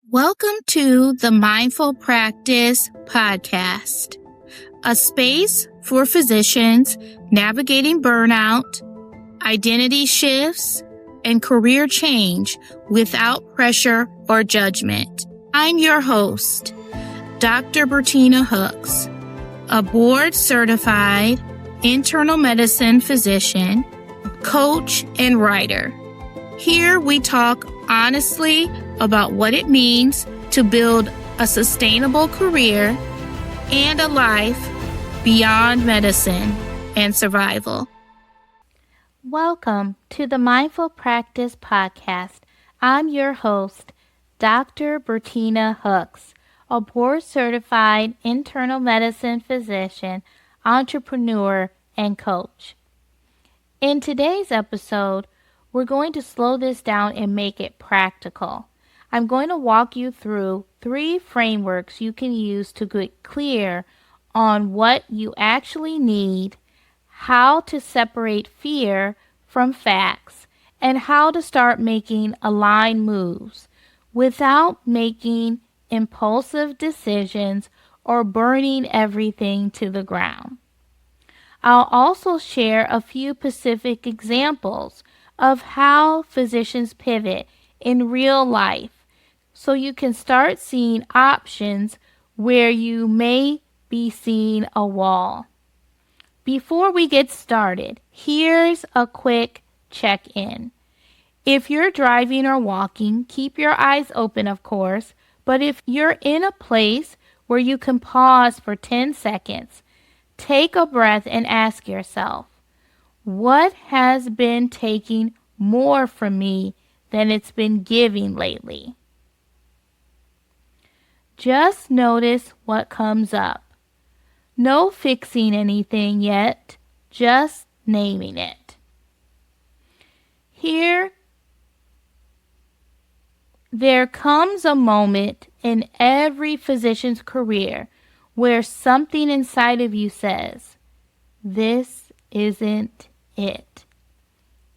Welcome to the Mindful Practice Podcast, a space for physicians navigating burnout, identity shifts, and career change without pressure or judgment. I'm your host, Dr. Bertina Hooks, a board-certified internal medicine physician, coach, and writer. Here we talk honestly about what it means to build a sustainable career and a life beyond medicine and survival. Welcome to the Mindful Practice Podcast. I'm your host, Dr. Bertina Hooks, a board-certified internal medicine physician, entrepreneur, and coach. In today's episode, we're going to slow this down and make it practical. I'm going to walk you through 3 frameworks you can use to get clear on what you actually need, how to separate fear from facts, and how to start making aligned moves without making impulsive decisions or burning everything to the ground. I'll also share a few specific examples of how physicians pivot in real life so you can start seeing options where you may be seeing a wall. Before we get started, here's a quick check-in. If you're driving or walking, keep your eyes open, of course, but if you're in a place where you can pause for 10 seconds, take a breath and ask yourself, what has been taking more from me than it's been giving lately? Just notice what comes up. No fixing anything yet, just naming it. There comes a moment in every physician's career where something inside of you says, this isn't it.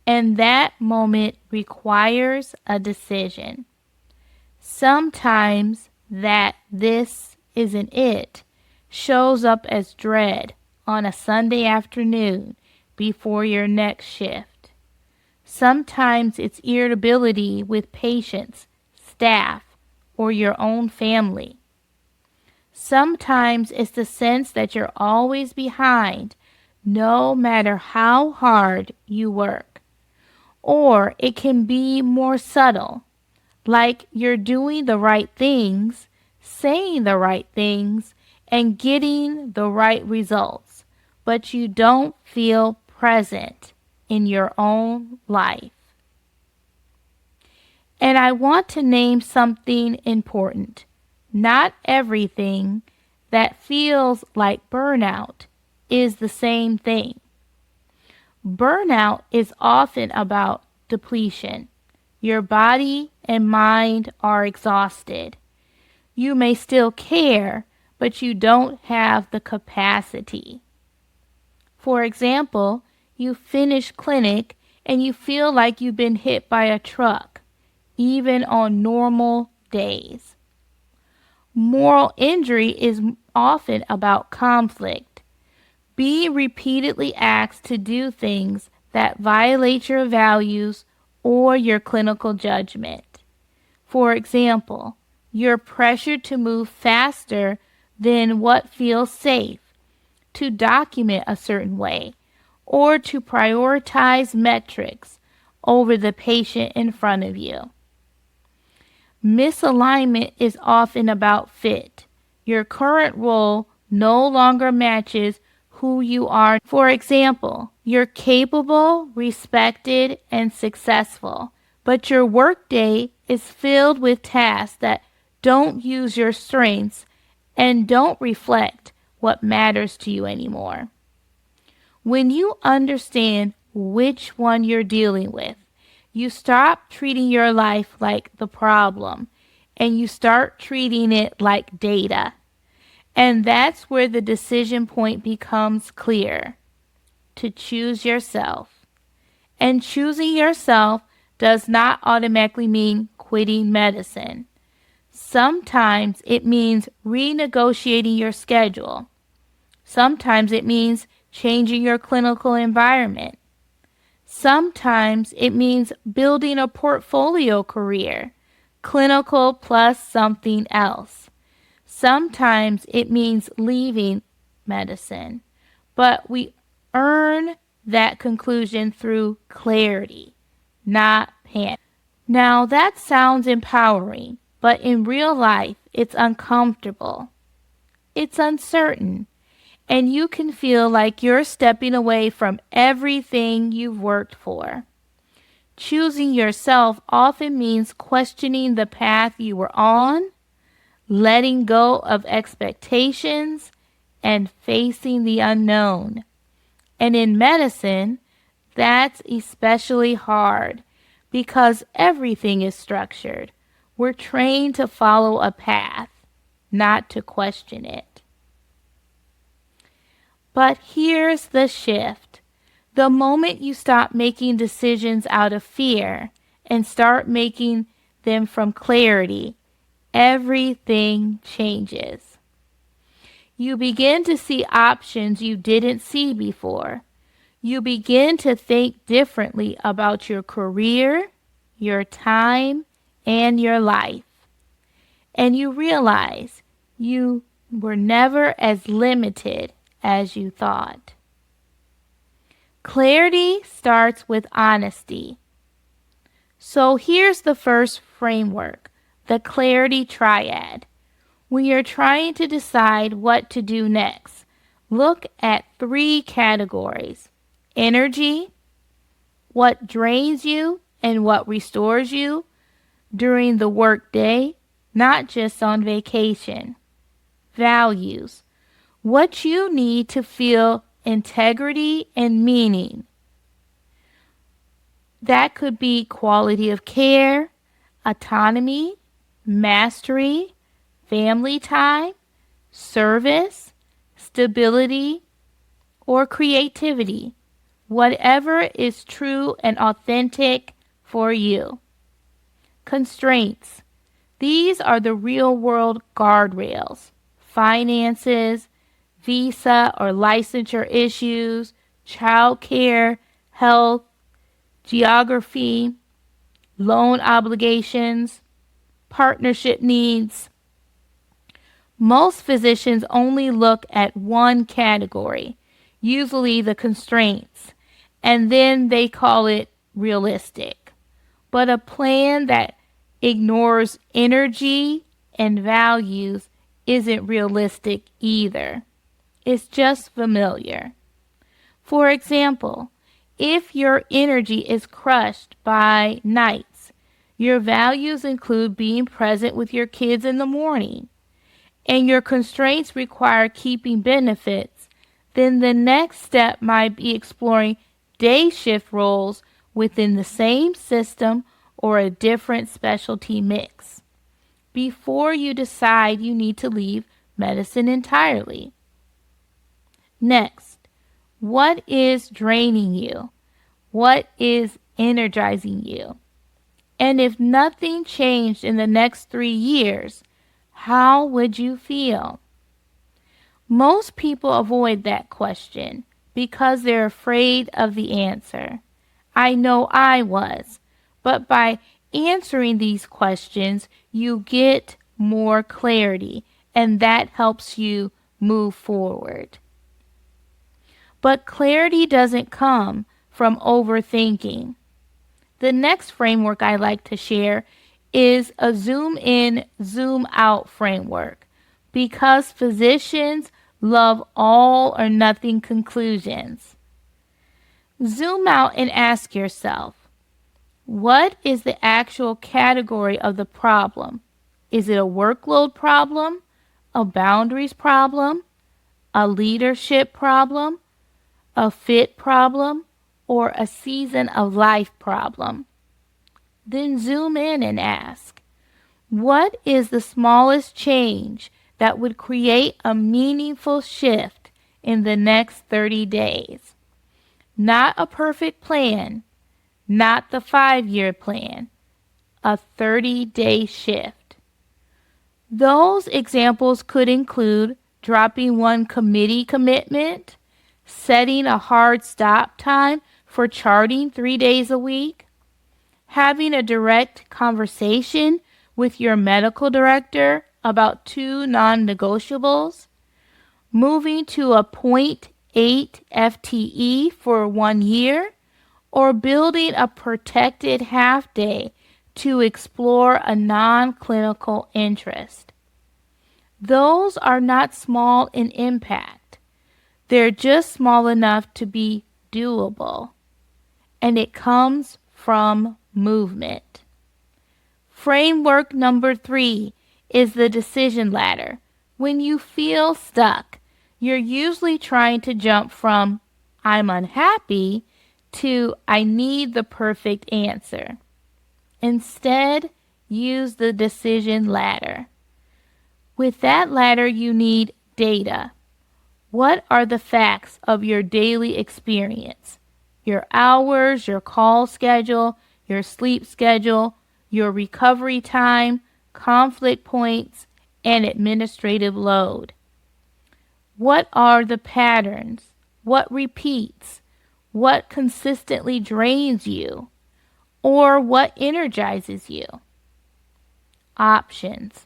And that moment requires a decision. Sometimes that this isn't it shows up as dread on a Sunday afternoon before your next shift. Sometimes it's irritability with patients, staff, or your own family. Sometimes it's the sense that you're always behind, no matter how hard you work. Or it can be more subtle, like you're doing the right things, saying the right things, and getting the right results, but you don't feel present in your own life. And I want to name something important. Not everything that feels like burnout is the same thing. Burnout is often about depletion. Your body and mind are exhausted. You may still care, but you don't have the capacity. For example, you finish clinic and you feel like you've been hit by a truck, even on normal days. Moral injury is often about conflict. Be repeatedly asked to do things that violate your values or your clinical judgment. For example, you're pressured to move faster than what feels safe, to document a certain way, or to prioritize metrics over the patient in front of you. Misalignment is often about fit. Your current role no longer matches who you are. For example, you're capable, respected, and successful, but your workday is filled with tasks that don't use your strengths and don't reflect what matters to you anymore. When you understand which one you're dealing with, you stop treating your life like the problem and you start treating it like data. And that's where the decision point becomes clear, to choose yourself. And choosing yourself does not automatically mean quitting medicine. Sometimes it means renegotiating your schedule. Sometimes it means changing your clinical environment. Sometimes it means building a portfolio career, clinical plus something else. Sometimes it means leaving medicine, but we earn that conclusion through clarity, not panic. Now that sounds empowering, but in real life, it's uncomfortable. It's uncertain, and you can feel like you're stepping away from everything you've worked for. Choosing yourself often means questioning the path you were on, letting go of expectations, and facing the unknown. And in medicine, that's especially hard because everything is structured. We're trained to follow a path, not to question it. But here's the shift. The moment you stop making decisions out of fear and start making them from clarity, everything changes. You begin to see options you didn't see before. You begin to think differently about your career, your time, and your life. And you realize you were never as limited as you thought. Clarity starts with honesty. So here's the first framework, the clarity triad. When you're trying to decide what to do next, look at 3 categories: energy, what drains you and what restores you during the workday, not just on vacation. Values, what you need to feel integrity and meaning. That could be quality of care, autonomy, mastery, family time, service, stability, or creativity. Whatever is true and authentic for you. Constraints. These are the real-world guardrails. Finances, visa or licensure issues, childcare, health, geography, loan obligations, partnership needs. Most physicians only look at one category, usually the constraints, and then they call it realistic. But a plan that ignores energy and values isn't realistic either. It's just familiar. For example, if your energy is crushed by nights, your values include being present with your kids in the morning, and your constraints require keeping benefits, then the next step might be exploring day shift roles within the same system or a different specialty mix before you decide you need to leave medicine entirely. Next, what is draining you? What is energizing you? And if nothing changed in the next 3 years, how would you feel? Most people avoid that question because they're afraid of the answer. I know I was, but by answering these questions, you get more clarity, and that helps you move forward. But clarity doesn't come from overthinking. The next framework I like to share is a zoom in, zoom out framework because physicians love all or nothing conclusions. Zoom out and ask yourself, what is the actual category of the problem? Is it a workload problem, a boundaries problem, a leadership problem, a fit problem, or a season of life problem? Then zoom in and ask, what is the smallest change that would create a meaningful shift in the next 30 days? Not a perfect plan, not the 5-year plan, a 30-day shift. Those examples could include dropping one committee commitment, setting a hard stop time for charting 3 days a week, having a direct conversation with your medical director about 2 non-negotiables, moving to a 0.8 FTE for 1 year, or building a protected half day to explore a non-clinical interest. Those are not small in impact. They're just small enough to be doable. And it comes from movement. Framework number 3 is the decision ladder. When you feel stuck, you're usually trying to jump from I'm unhappy to I need the perfect answer. Instead, use the decision ladder. With that ladder, you need data. What are the facts of your daily experience? Your hours, your call schedule, your sleep schedule, your recovery time, conflict points, and administrative load. What are the patterns? What repeats? What consistently drains you? Or what energizes you? Options.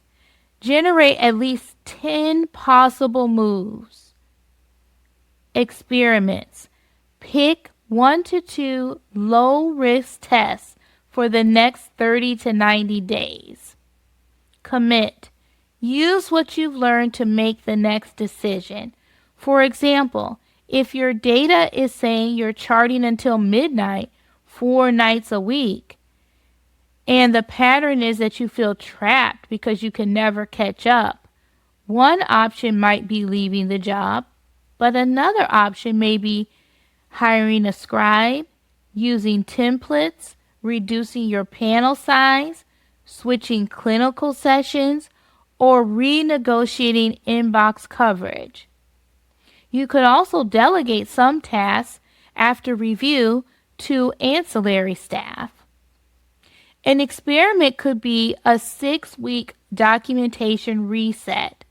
Generate at least 10 possible moves. Experiments. Pick 1 to 2 low-risk tests for the next 30 to 90 days. Commit. Use what you've learned to make the next decision. For example, if your data is saying you're charting until midnight 4 nights a week, and the pattern is that you feel trapped because you can never catch up, one option might be leaving the job, but another option may be hiring a scribe, using templates, reducing your panel size, switching clinical sessions, or renegotiating inbox coverage. You could also delegate some tasks after review to ancillary staff. An experiment could be a 6-week documentation reset,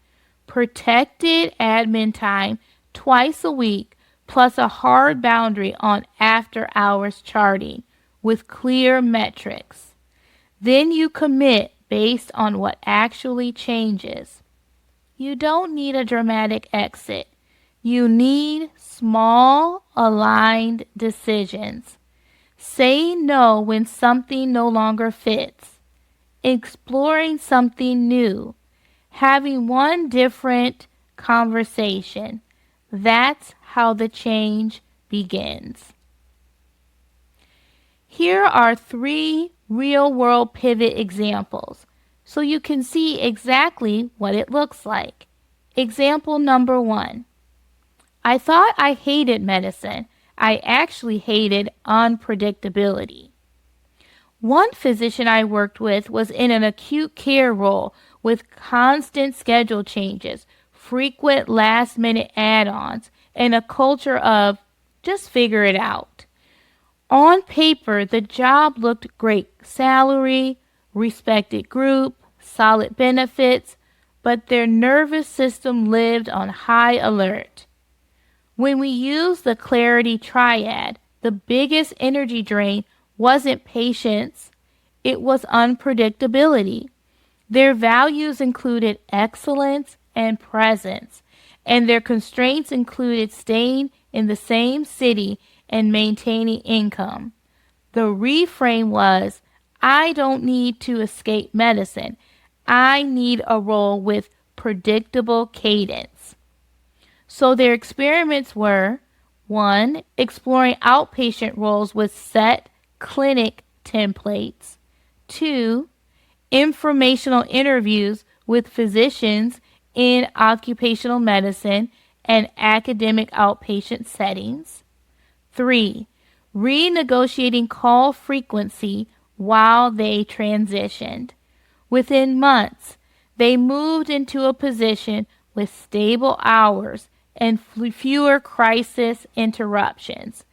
protected admin time twice a week, plus a hard boundary on after-hours charting with clear metrics. Then you commit based on what actually changes. You don't need a dramatic exit. You need small, aligned decisions. Say no when something no longer fits. Exploring something new. Having one different conversation. That's how the change begins. Here are 3 real-world pivot examples so you can see exactly what it looks like. Example number 1. I thought I hated medicine. I actually hated unpredictability. One physician I worked with was in an acute care role with constant schedule changes, frequent last-minute add-ons, and a culture of just figure it out. On paper, the job looked great. Salary, respected group, solid benefits, but their nervous system lived on high alert. When we used the clarity triad, the biggest energy drain wasn't patience, it was unpredictability. Their values included excellence and presence, and their constraints included staying in the same city and maintaining income. The reframe was, I don't need to escape medicine. I need a role with predictable cadence. So their experiments were 1. Exploring outpatient roles with set clinic templates. 2. Informational interviews with physicians in occupational medicine and academic outpatient settings. 3. Renegotiating call frequency while they transitioned. Within months, they moved into a position with stable hours and fewer crisis interruptions,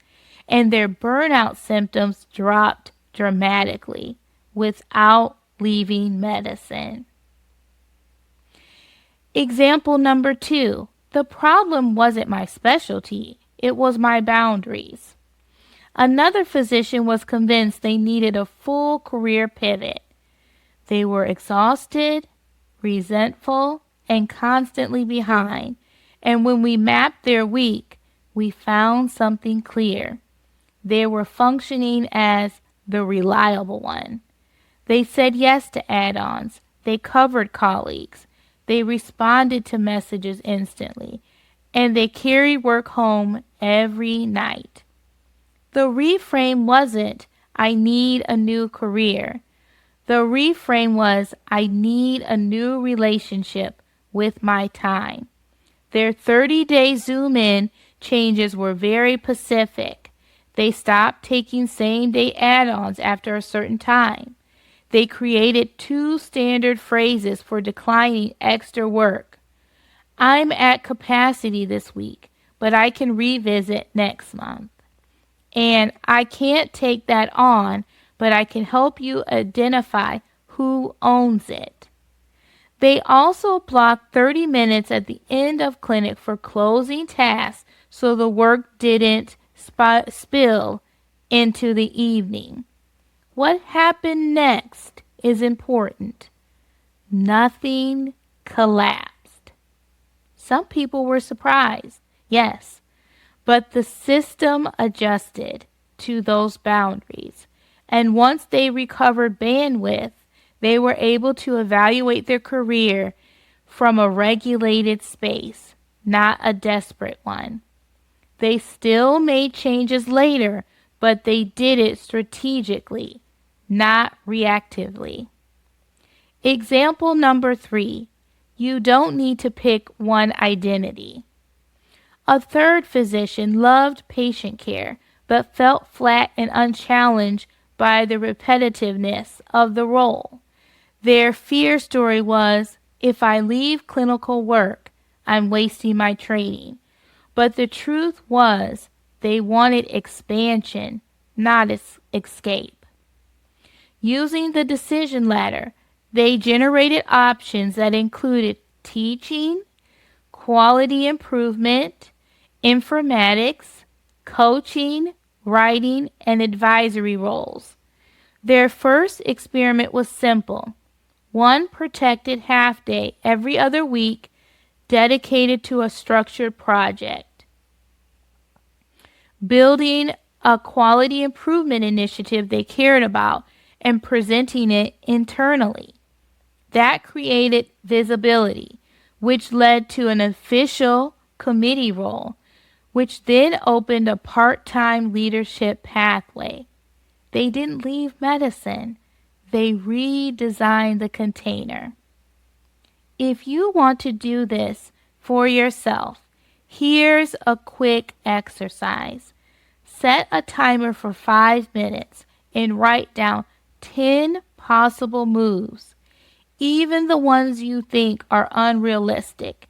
and their burnout symptoms dropped dramatically without leaving medicine. Example number 2. The problem wasn't my specialty. It was my boundaries. Another physician was convinced they needed a full career pivot. They were exhausted, resentful, and constantly behind. And when we mapped their week, we found something clear. They were functioning as the reliable one. They said yes to add-ons. They covered colleagues. They responded to messages instantly. And they carried work home every night. The reframe wasn't, I need a new career. The reframe was, I need a new relationship with my time. Their 30-day zoom-in changes were very specific. They stopped taking same-day add-ons after a certain time. They created 2 standard phrases for declining extra work. I'm at capacity this week, but I can revisit next month. And I can't take that on, but I can help you identify who owns it. They also blocked 30 minutes at the end of clinic for closing tasks so the work didn't spill into the evening. What happened next is important. Nothing collapsed. Some people were surprised, yes, but the system adjusted to those boundaries. And once they recovered bandwidth, they were able to evaluate their career from a regulated space, not a desperate one. They still made changes later, but they did it strategically, not reactively. Example number 3. You don't need to pick one identity. A third physician loved patient care, but felt flat and unchallenged by the repetitiveness of the role. Their fear story was, if I leave clinical work, I'm wasting my training. But the truth was, they wanted expansion, not escape. Using the decision ladder, they generated options that included teaching, quality improvement, informatics, coaching, writing, and advisory roles. Their first experiment was simple. 1 protected half day every other week dedicated to a structured project. Building a quality improvement initiative they cared about and presenting it internally. That created visibility, which led to an official committee role, which then opened a part-time leadership pathway. They didn't leave medicine. They redesigned the container. If you want to do this for yourself, here's a quick exercise. Set a timer for 5 minutes and write down 10 possible moves, even the ones you think are unrealistic.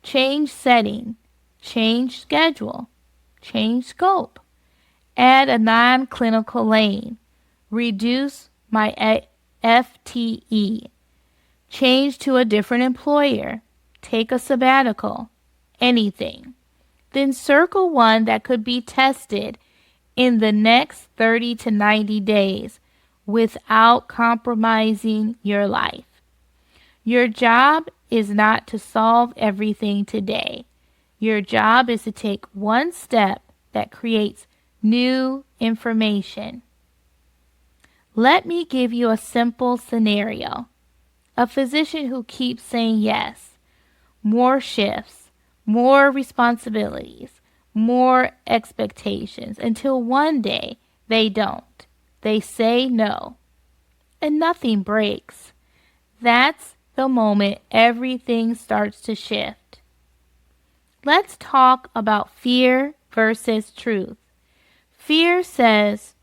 Change setting, change schedule, change scope, add a non-clinical lane, reduce my FTE, change to a different employer, take a sabbatical, anything. Then circle one that could be tested in the next 30 to 90 days without compromising your life. Your job is not to solve everything today. Your job is to take one step that creates new information. Let me give you a simple scenario. A physician who keeps saying yes, more shifts, more responsibilities, more expectations, until one day they don't. They say no, and nothing breaks. That's the moment everything starts to shift. Let's talk about fear versus truth. Fear says,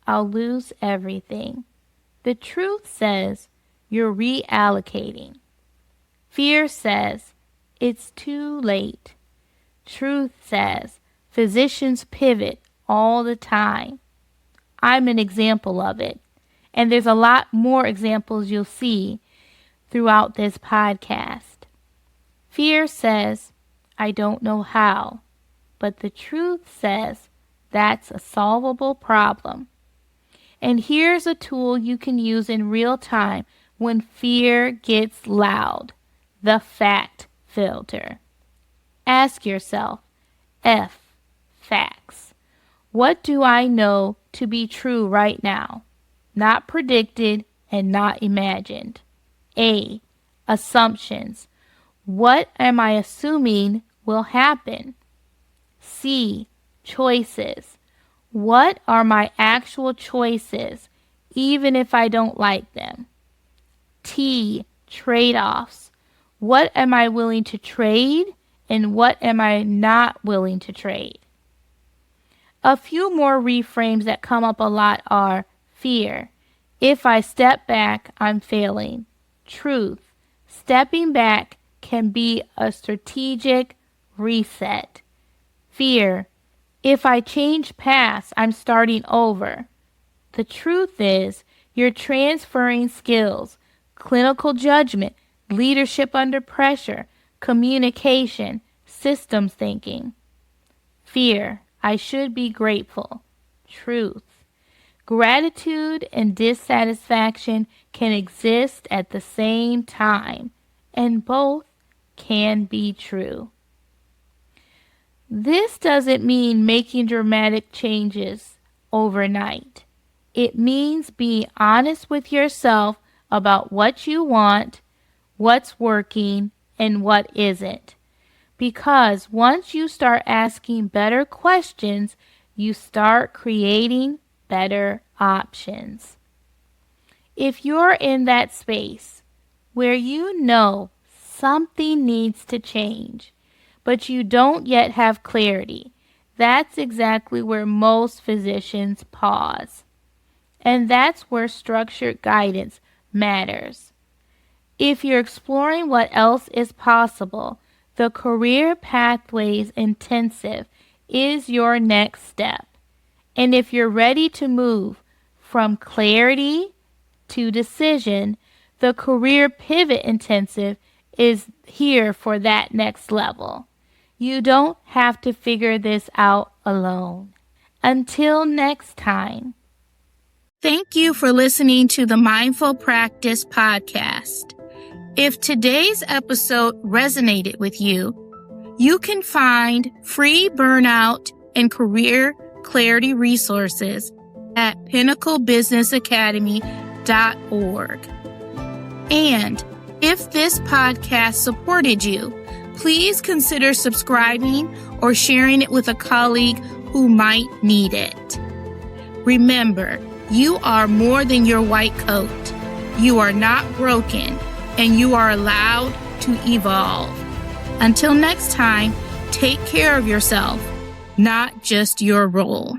I'll lose everything. The truth says, you're reallocating. Fear says, it's too late. Truth says, physicians pivot all the time. I'm an example of it. And there's a lot more examples you'll see throughout this podcast. Fear says, I don't know how, but the truth says that's a solvable problem. And here's a tool you can use in real time when fear gets loud, the fact filter. Ask yourself, F, facts. What do I know to be true right now? Not predicted and not imagined. A, assumptions. What am I assuming will happen? C, choices. What are my actual choices, even if I don't like them? T, trade-offs. What am I willing to trade and what am I not willing to trade? A few more reframes that come up a lot are fear. If I step back, I'm failing. Truth. Stepping back can be a strategic reset. Fear. If I change paths, I'm starting over. The truth is, you're transferring skills, clinical judgment, leadership under pressure, communication, systems thinking. Fear. I should be grateful. Truth. Gratitude and dissatisfaction can exist at the same time, and both can be true. This doesn't mean making dramatic changes overnight. It means being honest with yourself about what you want, what's working, and what isn't. Because once you start asking better questions, you start creating better options. If you're in that space where you know something needs to change, but you don't yet have clarity, that's exactly where most physicians pause. And that's where structured guidance matters. If you're exploring what else is possible, the Career Pathways Intensive is your next step. And if you're ready to move from clarity to decision, the Career Pivot Intensive is here for that next level. You don't have to figure this out alone. Until next time. Thank you for listening to the Mindful Practice Podcast. If today's episode resonated with you, you can find free burnout and career clarity resources at pinnaclebusinessacademy.org. And if this podcast supported you, please consider subscribing or sharing it with a colleague who might need it. Remember, you are more than your white coat. You are not broken, and you are allowed to evolve. Until next time, take care of yourself, not just your role.